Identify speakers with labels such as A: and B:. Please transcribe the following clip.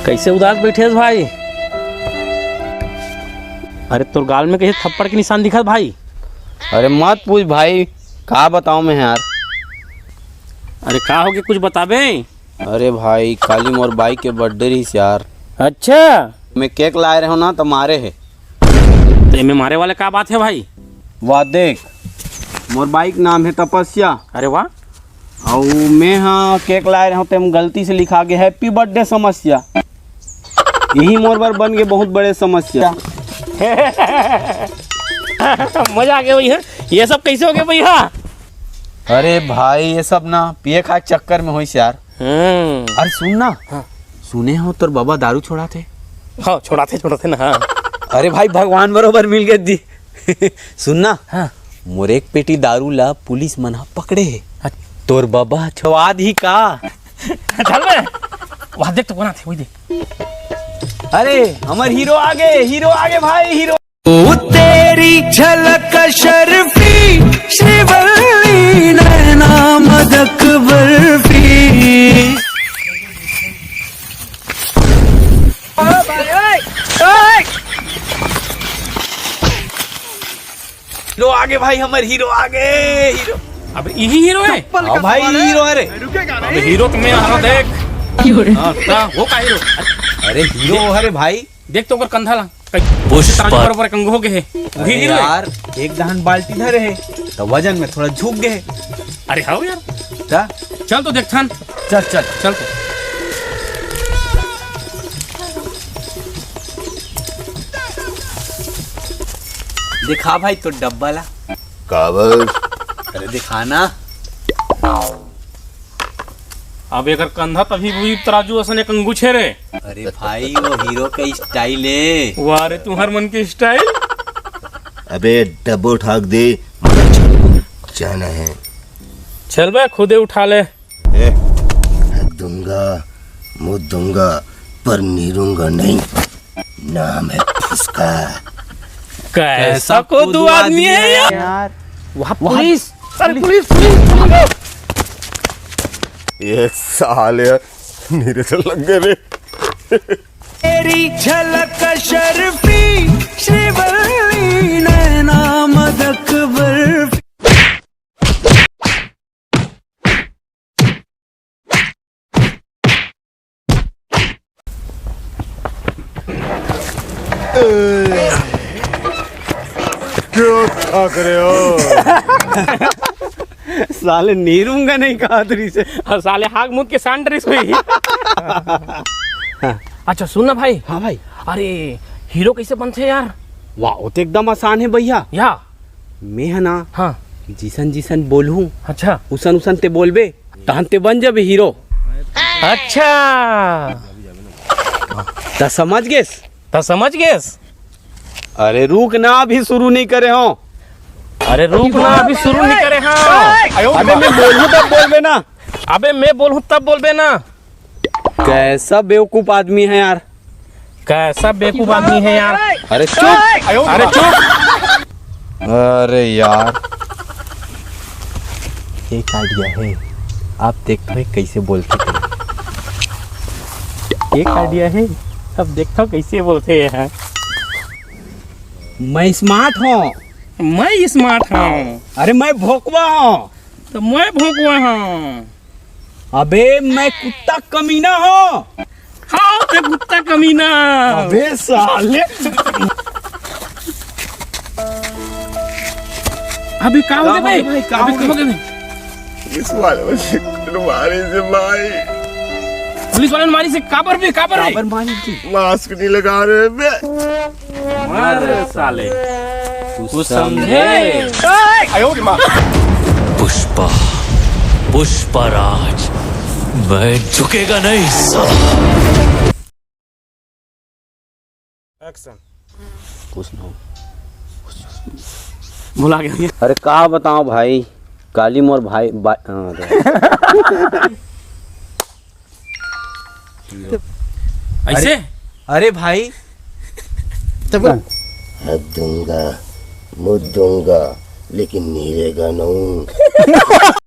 A: कैसे उदास बैठे है भाई? अरे तोर गाल में कैसे थप्पड़ के निशान दिखा भाई?
B: अरे मत पूछ भाई, का बताऊं मैं यार।
A: अरे का हो गया, कुछ बताबे?
B: अरे भाई काली मोर बाइक के बर्थडे रही यार।
A: अच्छा,
B: मैं केक लाए रहे हो ना तो मारे है।
A: तो इनमें मारे वाले का बात है भाई?
B: वाह देख, मोर बाइक नाम है तपस्या।
A: अरे वाह।
B: और मैं हाँ केक लाए रहे हो तो गलती से लिखा गया हैप्पी बर्थडे समस्या। यही मोर बार बन गए बहुत बड़े समस्या।
A: मजा आ गया भैया। ये सब कैसे हो गया भैया?
B: अरे भाई ये सब ना पिए खा चक्कर में हुई यार। अरे सुन ना,
A: हाँ।
B: सुने हो तोर बाबा दारू छोड़ाते?
A: हाँ छोड़ाते ना। हाँ।
B: अरे भाई भगवान बरोबर मिल गए दी। सुनना,
A: हाँ।
B: मोर एक पेटी दारू ला पुलिस मना पकड़े है। तोर बाबा छवा दी का?
A: चल बे, वहाँ देख तो कौन आते, वही देख।
B: अरे हमार हीरो आगे भाई, हीरो।
C: ओ तेरी झलक शर्फी श्रीवल्ली नैना मदक बर्फी।
B: हीरो आगे भाई, हमारे हीरो आगे, हीरो।
A: अब यही हीरो है?
B: हाँ भाई हीरो। अरे
A: अबे हीरो तुम्हें आ रहा देख। वो का हीरो?
B: अरे हीरो अरे भाई
A: देख तो ऊपर कंधा ला बराबर कंगो हो गए है, वही हीरो है।
B: यार एक दहन बाल्टी धरे है तो वजन में थोड़ा झुक गए।
A: अरे हाँ यार, चल तो देख थान।
B: चल
A: तो
B: दिखा भाई तो डब्बा ला।
D: काबर
B: अरे दिखाना।
A: अब अगर कंधा तभी वही तराजू असने कंगू छे रे।
B: अरे भाई वो हीरो का स्टाइल है।
A: वाह रे, तुम्हार मन के स्टाइल।
D: अबे डब्बो ठाक दे, जाना है।
A: चल बे, खुदे उठा ले।
D: हक दूंगा, मुँह दूंगा, पर नीरूंगा नहीं। नाम है फुसका।
A: कैसा को दो आदमी है यार।
B: वहाँ पुलिस।
A: अरे पुलिस।
D: ये साले मेरे से लग गए रे।
C: तेरी झलक शर्फी श्रीवल्ली नैना मदक बर्फी।
D: क्यों ठाक रहे हो?
B: साले नीरूंगा नहीं कहा तुरी से।
A: और साले हाग मुद के सांड्रिस हुई। अच्छा सुन ना भाई।
B: हाँ भाई।
A: अरे हीरो कैसे बनते यार?
B: वाह वो तो एकदम आसान है भैया।
A: या
B: मैं है ना,
A: हाँ।
B: जिसन बोलूं
A: अच्छा,
B: उसन ते बोलबे तहन ते बन जाबे हीरो।
A: अच्छा
B: तो समझ गेस।
A: अरे
B: रुक ना, अभी शुरू नहीं करे हो।
A: रुक ना, अभी शुरू नहीं करे। हाँ।
B: अबे मैं बोलूं तब बोलबे ना।
A: अबे मैं बोलूं तब बोलबे ना।
B: कैसा बेवकूफ आदमी है यार।
A: कैसा बेवकूफ आदमी है यार।
B: अरे चुप।
A: अरे चुप।
B: अरे यार एक आइडिया है, आप देखते हैं कैसे बोलते हैं।
A: एक आइडिया है, अब देखता हूँ कैसे बोलते हैं।
B: मैं स्मार्ट हूँ।
A: मैं स्मार्ट हूँ।
B: अरे मैं भोकवा हूँ।
A: तो मैं भोंकवा हूँ।
B: अबे मैं कुत्ता कमीना हूँ।
A: हाँ तो कुत्ता कमीना।
B: अबे साले।
A: अभी का हो गया भाई?
B: भाई, का
A: अभी
B: हो
A: का हो
B: गया?
D: इस वाले बच्चे को मारी से भाई।
A: पुलिस वाले ने मारी से काबर भी।
D: मास्क नहीं लगा रहे बे।
A: अरे साले तू समझे?
C: पुष्पराज मैं झुकेगा नहीं साला।
B: कुछ ना हो।
A: भुला गया।
B: अरे का बताऊं भाई, काली मोर भाई
A: ऐसे।
B: अरे भाई
D: हक दूंगा, मुँह दूंगा, लेकिन नीरेगा नहीं।